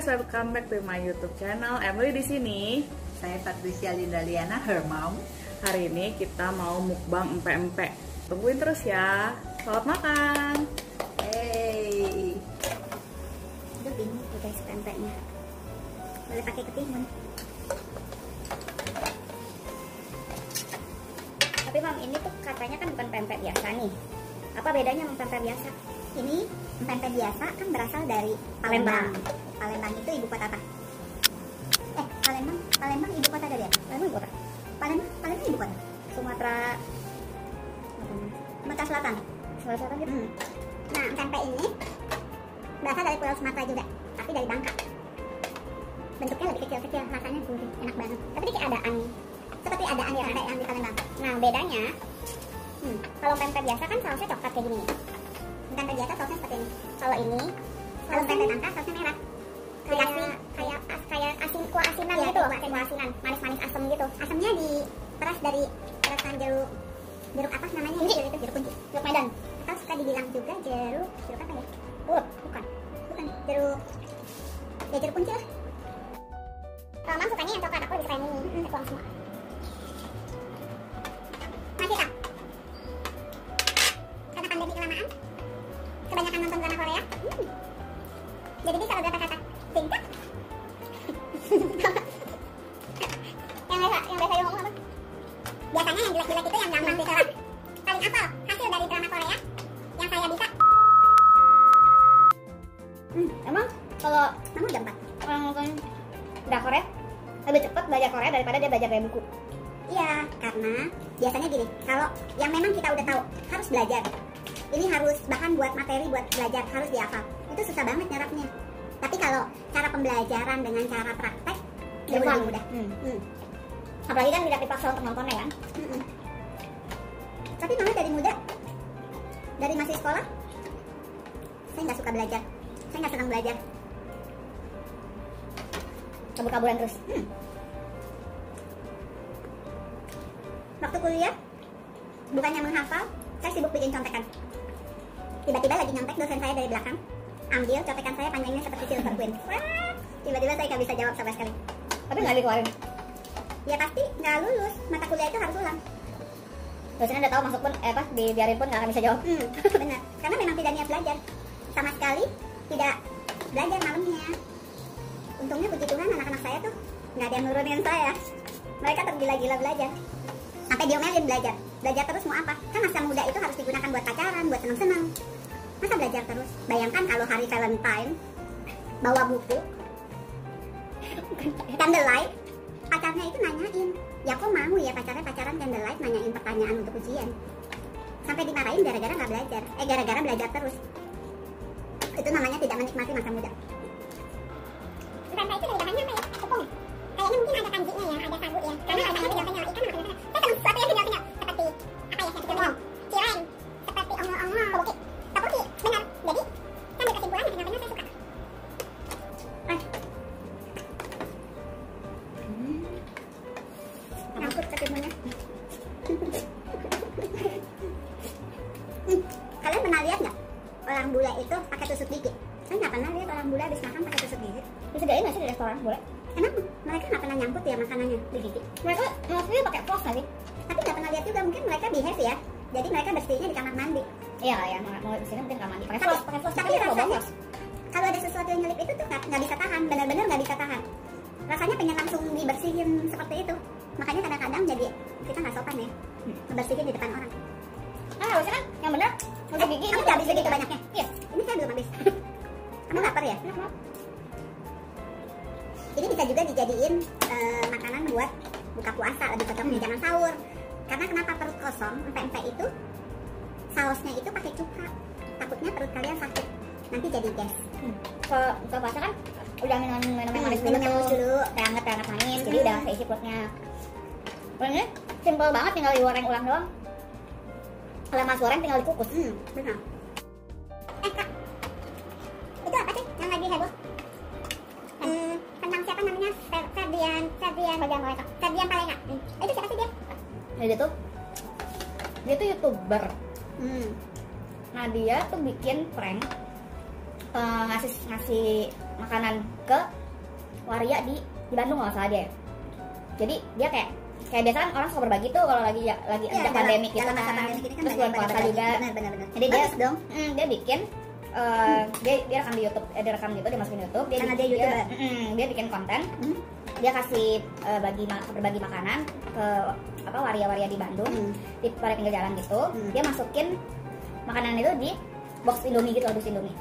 guys, welcome back to my YouTube channel. Emily di sini. Saya Patricia Lindaliana, her mom. Hari ini kita mau mukbang empek-empek. Tungguin terus ya. Selamat makan. Hey. Udah bingung tuh guys empeknya. Boleh pakai ketimun. Tapi mam, ini tuh katanya kan bukan pempek biasa nih. Apa bedanya sama pempek biasa? Ini pempek biasa kan berasal dari Palembang. Palembang itu ibu kota apa? Palembang ibu kota dari apa? Palembang ibu kota. Palembang ibu kota. Sumatera Selatan. Sumatera Selatan gitu. Nah, pempek ini berasal dari Pulau Sumatera juga, tapi dari Bangka. Bentuknya lebih kecil-kecil, rasanya gurih, enak banget. Tapi ini kayak adaan, seperti adaan ya pempek yang di Palembang. Nah, bedanya, kalau pempek biasa kan sausnya coklat kayak gini. Pempek biasa sausnya seperti ini. Kalau pempek Bangka sausnya merah. Kayak asin, kuah asinan ya, gitu loh, kuah asinan, manis-manis asem gitu. Asemnya diperas dari perasan jeruk apa namanya? Itu jeruk kunci, jeruk Medan. Atau suka dibilang juga jeruk apa ya? Bukan jeruk kunci lah. Kalau mam sukanya yang coklat, aku lebih suka yang ini. Tuang semua. Masih tak? Karena pandemi kelamaan, kebanyakan nonton drama Korea. Jadi bisa beberapa kata singkat. yang biasa ngomong apa? Biasanya yang jelek-jelek itu yang gampang diserap. Paling apal hasil dari drama Korea yang saya bisa. Emang kalau kamu gampang orang nonton drakor ya lebih cepat belajar Korea daripada dia belajar dari buku. Iya, karena biasanya gini, kalau yang memang kita udah tahu harus belajar, ini harus bahkan buat materi buat belajar harus dihafal, itu susah banget nyerapnya. Tapi kalau cara pembelajaran dengan cara praktek lebih mudah. Apalagi kan tidak dipaksa untuk nontonnya kan. Tapi mama dari muda, dari masih sekolah, saya nggak suka belajar, saya nggak senang belajar, kabur-kaburan terus. Waktu kuliah, bukannya menghafal, saya sibuk bikin contekan. Tiba-tiba lagi nyontek, dosen saya dari belakang ambil contekan saya, panjangnya seperti Silver Queen. Tiba-tiba saya nggak bisa jawab sama sekali. Tapi nggak dikeluarin? Ya pasti nggak lulus, mata kuliah itu harus ulang. Dosennya udah tahu masuk pun, dibiarin pun nggak akan bisa jawab. Benar, karena memang tidak niat belajar. Sama sekali tidak belajar malamnya. Untungnya puji Tuhan anak-anak saya tuh nggak ada yang nurunin saya. Mereka tergila-gila belajar. Sampai diomelin belajar. Belajar terus mau apa? Kan masa muda itu harus digunakan buat pacaran, buat seneng-seneng. Masa belajar terus? Bayangkan kalau hari Valentine bawa buku candlelight, pacarnya itu nanyain, ya kok mau ya pacaran candlelight nanyain pertanyaan untuk ujian. Sampai dimarahin gara-gara nggak belajar. Gara-gara belajar terus. Itu namanya tidak menikmati masa muda. Pempek itu dari bahannya apa ya? Tepung. Kayaknya mungkin ada kanjinya ya, ada sagu ya. Karena rasanya kenyal-kenyal, ikan makan sana. Saya senang sesuatu yang kenyal-kenyal. Seperti apa ya, yang kenyal-kenyal? Cireng. Seperti ongol-ongol. Topoki. Benar. Jadi, sambil kesimpulan yang kenyal-kenyal saya suka. Ngangkut ketimunnya. Kalian pernah lihat nggak orang bule itu pakai tusuk gigi? Saya nggak pernah lihat orang bule habis makan pakai tusuk gigi. Disediain nggak sih di restoran bule? Emang mereka nggak pernah nyangkut ya makanannya di gigi? Mereka maksudnya pakai floss nggak sih? Tapi nggak pernah lihat juga, mungkin mereka behave ya. Jadi mereka bersihnya di kamar mandi. Iya ya, mau bersihnya mungkin kamar mandi. Pakai floss. Tapi rasanya kalau ada sesuatu yang nyelip itu tuh nggak bisa tahan, benar-benar nggak bisa tahan. Rasanya pengen langsung dibersihin seperti itu. Makanya kadang-kadang jadi kita nggak sopan ya, bersihin di depan orang. Harusnya kan yang benar untuk gigi. Kamu nggak habis segitu banyaknya? Iya. Ini saya belum habis. Kamu lapar ya? Ini bisa juga dijadiin makanan buat buka puasa, lebih cocoknya jangan sahur. Karena kenapa perut kosong, empek-empek itu sausnya itu pakai cuka. Takutnya perut kalian sakit, nanti jadi gas. Kalau buka puasa kan udah minum yang manis dulu, teh hangat manis, jadi udah keisi perutnya. Ini simple banget, tinggal digoreng ulang doang. Kalau mas goreng tinggal dikukus. Benar. Kak, itu apa sih yang lagi heboh? Tentang siapa namanya? Ferdian Paleka. Itu siapa sih dia? Dia tuh YouTuber. Nah dia tuh bikin prank, ngasih makanan ke waria di Bandung kalau nggak salah dia. Jadi dia kayak biasa kan orang suka berbagi tuh kalau lagi ada pandemi gitu dalam kan. masa pandemi ini kan Terus bulan puasa juga. Benar. Jadi dia Bagus dong. dia bikin dia rekam di YouTube, dia rekam gitu, dia masukin YouTube, Karena dia YouTuber. dia bikin konten, dia kasih berbagi makanan ke waria-waria di Bandung, di pada pinggir jalan gitu, dia masukin makanan itu di box Indomie gitu, box Indomie.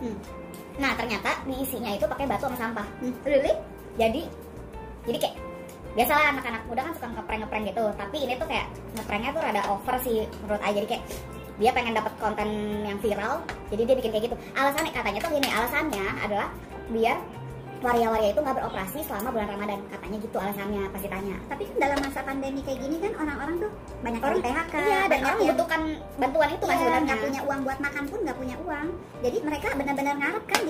Nah ternyata diisinya itu pakai batu sama sampah. Really? Jadi kayak biasalah anak-anak muda kan suka ngeprank gitu, tapi ini tuh kayak ngepranknya tuh rada over sih menurut Aya. Jadi kayak dia pengen dapat konten yang viral, jadi dia bikin kayak gitu. Alasannya katanya tuh gini, alasannya adalah biar waria-waria itu nggak beroperasi selama bulan Ramadan, katanya gitu alasannya pas ditanya. Tapi kan dalam masa pandemi kayak gini kan orang-orang tuh banyak Orang yang PHK, iya, dan banyak orang yang membutuhkan bantuan itu kan iya, sebenarnya. nggak punya uang buat makan pun nggak punya uang. Jadi mereka benar-benar ngarep kan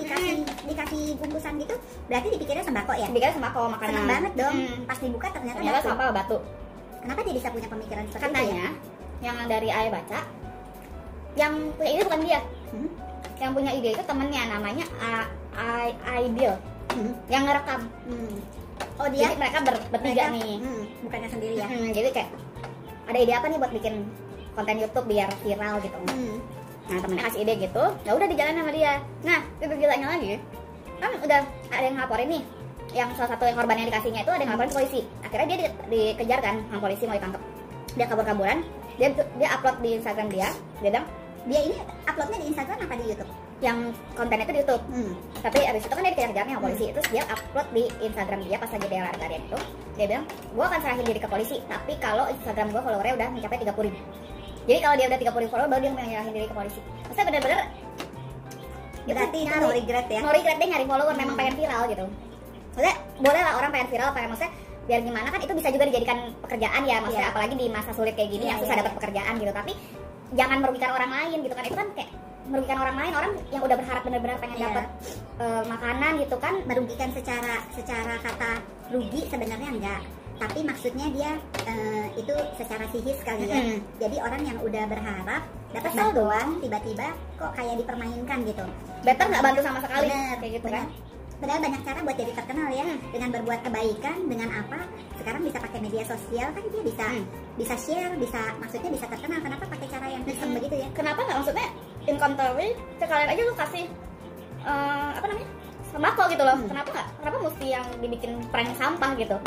dikasih bungkusan gitu, berarti dipikirnya sembako ya. Dikira sembako makanan. Seneng banget dong. Pas dibuka ternyata batu. sampah batu. Kenapa dia bisa punya pemikiran seperti itu? Katanya yang dari Aya baca, yang punya ide bukan dia. Yang punya ide itu temennya, namanya Aidil. Yang ngerekam. Oh dia? Jadi mereka bertiga nih. Bukannya sendiri ya? Jadi kayak ada ide apa nih buat bikin konten YouTube biar viral gitu. Nah temennya kasih ide gitu, ya udah dijalan sama dia. Nah lebih gilanya lagi, kan udah ada yang ngelaporin nih, yang salah satu yang korban yang dikasihnya itu ada yang ngelaporin ke polisi. Akhirnya dia dikejar kan sama polisi, mau ditangkap. Dia kabur-kaburan, dia upload di Instagram dia bilang Dia ini uploadnya di Instagram apa di YouTube? yang kontennya itu di YouTube. Tapi abis itu kan dia dikejar-kejarnya sama polisi. Terus dia upload di Instagram dia pas lagi dia lari-larian itu. Dia bilang, gue akan serahin diri ke polisi, tapi kalau Instagram gue followernya udah mencapai 30.000. Jadi kalau dia udah 30.000 follower, baru dia menyerahin diri ke polisi. Maksudnya bener-bener Berarti itu no regret ya? No regret, dia nyari follower, memang pengen viral gitu. Maksudnya boleh lah orang pengen viral, maksudnya biar gimana kan itu bisa juga dijadikan pekerjaan ya. Maksudnya apalagi di masa sulit kayak gini yang susah dapat pekerjaan gitu. Tapi jangan merugikan orang lain gitu kan. Itu kan kayak merugikan orang lain, orang yang udah berharap benar-benar pengen dapat makanan gitu kan. Merugikan secara kata rugi sebenarnya enggak, tapi maksudnya dia itu secara psikis kali ya. Jadi orang yang udah berharap dapat bantuan tiba-tiba kok kayak dipermainkan gitu. Better nggak bantu sama sekali. Bener, Kayak gitu bener. kan. Padahal banyak cara buat jadi terkenal ya, dengan berbuat kebaikan, dengan apa? Sekarang bisa pakai media sosial kan dia bisa share, maksudnya bisa terkenal. Kenapa pakai cara yang sistem begitu ya? Kenapa nggak, maksudnya inventory sekalian aja lu kasih apa namanya, sembako gitu loh. Kenapa mesti yang dibikin prank sampah gitu?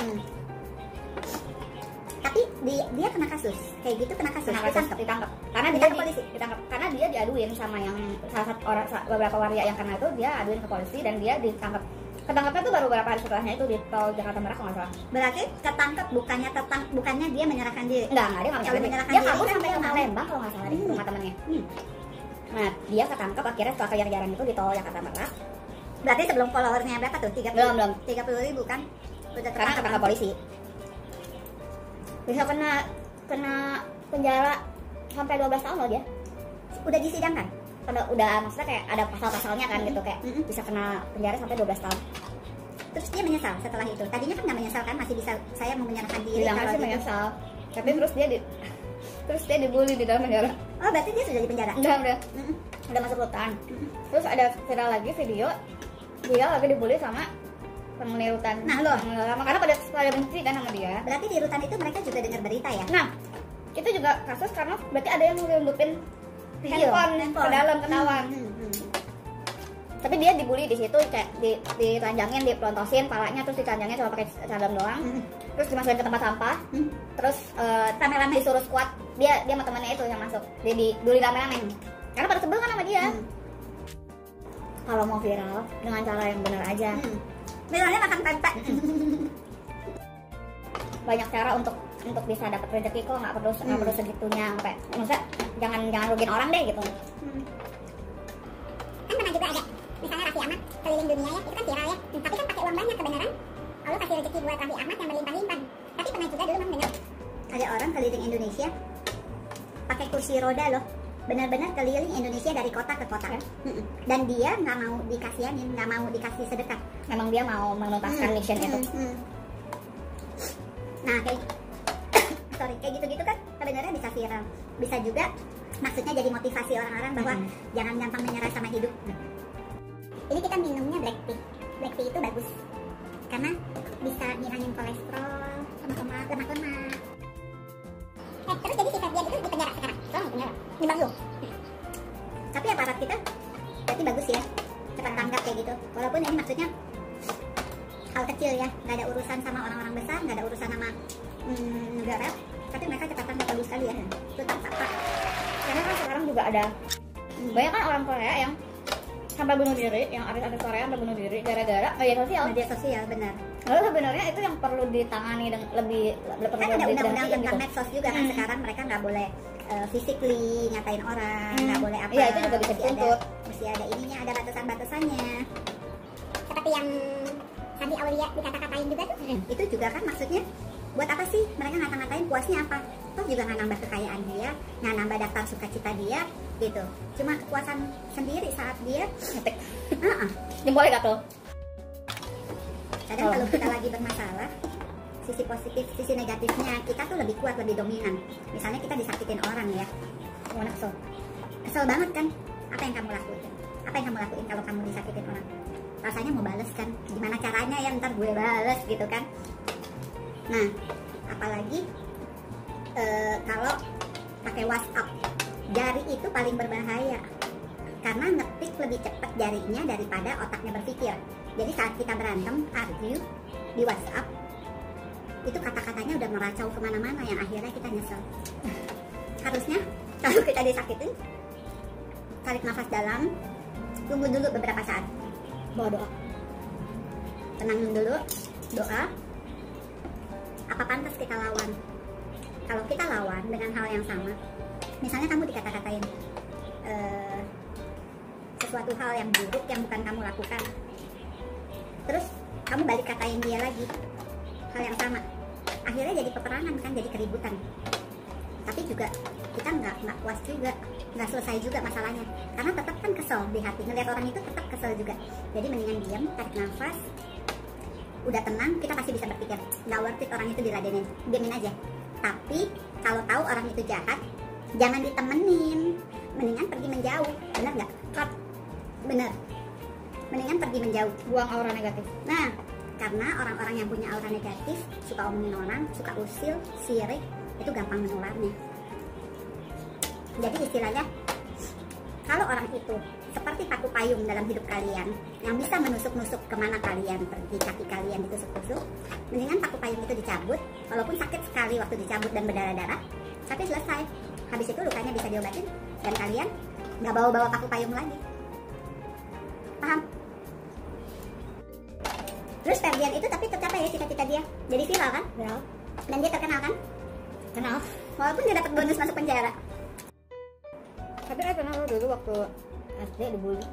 Tapi dia kena kasus kayak gitu, ditangkap karena dia dia ke polisi. ditangkap karena dia diaduin sama yang salah satu orang, beberapa waria yang kena itu, dia aduin ke polisi dan dia ditangkap. Ketangkapnya tuh baru beberapa hari setelahnya itu di tol Jakarta Merak kalau nggak salah. Berarti ketangkap bukannya dia menyerahkan diri. Enggak, dia nggak Kalau menyerahkan menyerahkan diri. Dia kabur diri kan sampai ke dia mau. Palembang kalau nggak salah di rumah temennya. Nah, dia ketangkap akhirnya setelah kejar-kejaran itu di tol Jakarta Merak. Berarti sebelum followernya berapa tuh? 30 Belum. 30.000 kan? Udah Karena ketangkap polisi. Bisa kena penjara sampai 12 tahun loh dia. Udah disidangkan? Udah maksudnya kayak ada pasal-pasalnya kan gitu, kayak bisa kena penjara sampai 12 tahun. Terus dia menyesal setelah itu. Tadinya kan nggak menyesal kan, masih bisa saya mau menyerahkan diri. Bilangnya sih gitu. menyesal. Tapi terus dia dibully di dalam penjara. Oh, berarti dia sudah di penjara? Udah masuk rutan. Terus ada viral lagi video dia lagi dibully sama penghuni rutan. Nah loh, karena pada benci kan sama dia. berarti di rutan itu mereka juga dengar berita ya? Nah, itu juga kasus karena berarti ada yang nyelundupin handphone ke dalam ketahuan. Tapi dia dibully di situ, kayak ditelanjangin, dipelontosin palanya, terus ditelanjangin cuma pakai cadar doang. Terus dimasukin ke tempat sampah. Terus rame-rame disuruh squad. Dia sama temannya itu yang masuk. Dia dibully rame-rame. Karena pada sebel kan sama dia. Kalau mau viral dengan cara yang benar aja. Misalnya makan pempek. Banyak cara untuk bisa dapat rezeki kok, nggak perlu segitunya sampai. Maksudnya jangan rugiin orang deh gitu. Kan pernah juga ada, misalnya Raffi Ahmad keliling dunia ya, itu kan viral ya. Tapi kan pakai uang banyak kebenaran. Lalu kasih rezeki buat Raffi Ahmad yang berlimpah-limpah. Tapi pernah juga dulu dengar ada orang keliling Indonesia pakai kursi roda loh. Benar-benar keliling Indonesia dari kota ke kota. Dan dia nggak mau dikasihanin, nggak mau dikasih sedekah. Memang dia mau menuntaskan mission itu. Nah kayak kayak gitu-gitu kan sebenarnya bisa viral, bisa juga maksudnya jadi motivasi orang-orang bahwa jangan gampang menyerah sama hidup. Ini kita minumnya black tea. black tea itu bagus karena bisa ngilangin kolesterol sama lemak-lemak. Terus jadi si Ferdian itu di penjara sekarang. Sekarang di penjara. Nimbang lu. Tapi aparat kita berarti bagus ya, cepat tanggap kayak gitu. Walaupun ini maksudnya hal kecil ya, nggak ada urusan sama orang-orang besar, nggak ada urusan sama negara, tapi mereka cepat tanggap bagus sekali ya. Tetap apa? Karena kan sekarang juga ada banyak kan orang Korea yang sampai bunuh diri, yang artis-artis Korea sampai bunuh diri gara-gara media sosial benar. Lalu sebenarnya itu yang perlu ditangani dan lebih kan ada undang-undang tentang gitu. medsos juga kan sekarang mereka nggak boleh physically ngatain orang, nggak boleh apa. Iya, itu juga bisa dituntut. Mesti ada ininya, ada batasan-batasannya. Seperti yang Sandi Aulia dikata-katain juga tuh. Itu juga kan maksudnya buat apa sih mereka ngata-ngatain, puasnya apa? Toh juga nggak nambah kekayaan dia, nggak nambah daftar sukacita dia gitu. Cuma kepuasan sendiri saat dia ngetik. Jempolnya gatel. Kadang kalau kita lagi bermasalah, sisi positif, sisi negatifnya kita tuh lebih kuat, lebih dominan. Misalnya kita disakitin orang ya, kesel banget kan? Apa yang kamu lakuin? Apa yang kamu lakuin kalau kamu disakitin orang? Rasanya mau bales kan? Gimana caranya ya ntar gue bales gitu kan? Nah, apalagi kalau pakai WhatsApp, jari itu paling berbahaya karena ngetik lebih cepat jarinya daripada otaknya berpikir. Jadi saat kita berantem, argue di WhatsApp, itu kata-katanya udah meracau kemana-mana yang akhirnya kita nyesel. Harusnya kalau kita disakitin, tarik nafas dalam, tunggu dulu beberapa saat, bawa doa, tenangin dulu, doa. Apa pantas kita lawan? Kalau kita lawan dengan hal yang sama, misalnya kamu dikata-katain sesuatu hal yang buruk yang bukan kamu lakukan, terus kamu balik katain dia lagi hal yang sama, akhirnya jadi peperangan kan, jadi keributan. Tapi juga kita nggak puas juga, nggak selesai juga masalahnya, karena tetap kan kesel di hati, ngeliat orang itu tetap kesel juga. Jadi mendingan diam, tarik nafas, udah tenang, kita pasti bisa berpikir nggak worth it orang itu diladenin, diamin aja. Tapi kalau tahu orang itu jahat, jangan ditemenin, mendingan pergi menjauh. Bener nggak? Bener, mendingan pergi menjauh, buang aura negatif. Nah, karena orang-orang yang punya aura negatif suka omongin orang, suka usil, sirik, itu gampang menularnya. Jadi istilahnya, kalau orang itu seperti paku payung dalam hidup kalian yang bisa menusuk-nusuk kemana kalian pergi, kaki kalian ditusuk-tusuk, mendingan paku payung itu dicabut, walaupun sakit sekali waktu dicabut dan berdarah-darah, tapi selesai. Habis itu lukanya bisa diobatin dan kalian nggak bawa-bawa paku payung lagi. Paham? Terus Ferdian itu tapi tercapai ya cita-cita dia, jadi viral kan? Ya. Dan dia terkenal kan? Kenal. Walaupun dia dapat bonus masuk penjara. Tapi saya pernah dulu waktu SD dibully.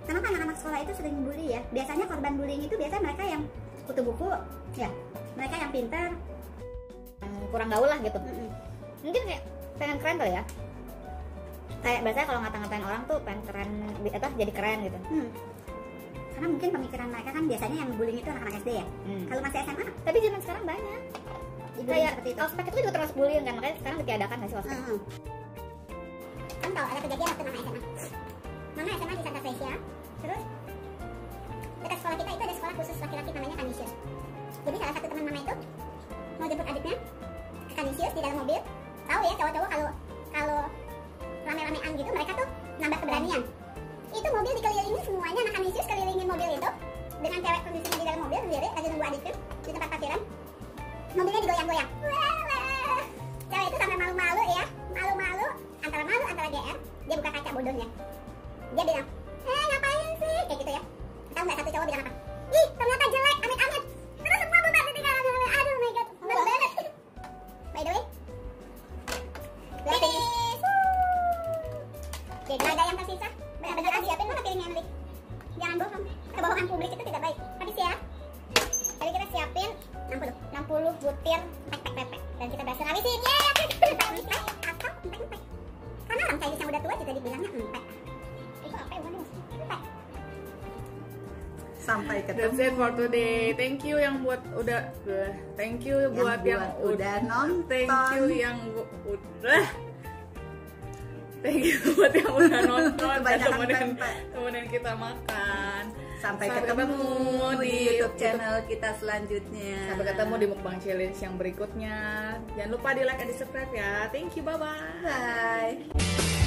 Kenapa anak-anak sekolah itu sering bully ya? Biasanya korban bullying itu biasanya mereka yang kutu buku, ya. Mereka yang pintar, kurang gaul lah gitu. Mungkin kayak pengen keren kali ya. Kayak biasanya kalau ngata-ngatain orang tuh pengen keren, jadi keren gitu. Karena mungkin pemikiran mereka kan biasanya yang bullying itu anak-anak SD ya. Kalau masih SMA, tapi zaman sekarang banyak. Kayak ospek itu juga termasuk bullying kan, makanya sekarang ditiadakan nggak sih ospek? Kan tahu ada kejadian waktu mama SMA. Mama SMA di Santa Fesia, terus dekat sekolah kita itu ada sekolah khusus laki-laki namanya Kanisius. Jadi salah satu teman mama itu mau jemput adiknya ke Kanisius di dalam mobil. Tahu ya cowok-cowok kalau rame-ramean gitu mereka tuh nambah keberanian. Itu mobil dikelilingi semuanya, anak Kanisius kelilingin mobil itu dengan cewek kondisinya di dalam mobil sendiri lagi nunggu adiknya di tempat parkiran. Mobilnya digoyang-goyang. Cewek itu sampai malu-malu ya, malu-malu, antara malu antara GR. Dia buka kaca bodohnya. Dia bilang, ngapain sih? Kayak gitu ya. Tahu nggak satu cowok bilang apa? Ih, ternyata jelek, amit-amit. Terus semua beban ditinggalin. Aduh my god, malu banget. By the way, finish. Jadi ada yang tersisa. Benar-benar siapin mana piringnya nanti. Jangan bohong. Kebohongan publik itu tidak baik. Habis ya. Jadi kita siapin 60 butir pepek-pepek dan kita berhasil habisin. Yeay, empek-empek atau empek-empek. Karena orang Chinese yang udah tua juga dibilangnya empek. Itu apa ya? Empek. Sampai ketemu. That's it for today. Thank you yang buat udah. Thank you buat yang udah nonton. Thank you yang udah. Thank you buat yang udah nonton dan Kebanyakan temenin kita makan. Sampai ketemu di YouTube channel kita selanjutnya. Sampai ketemu di mukbang challenge yang berikutnya. Jangan lupa di like dan di subscribe ya. Thank you, bye bye. Bye.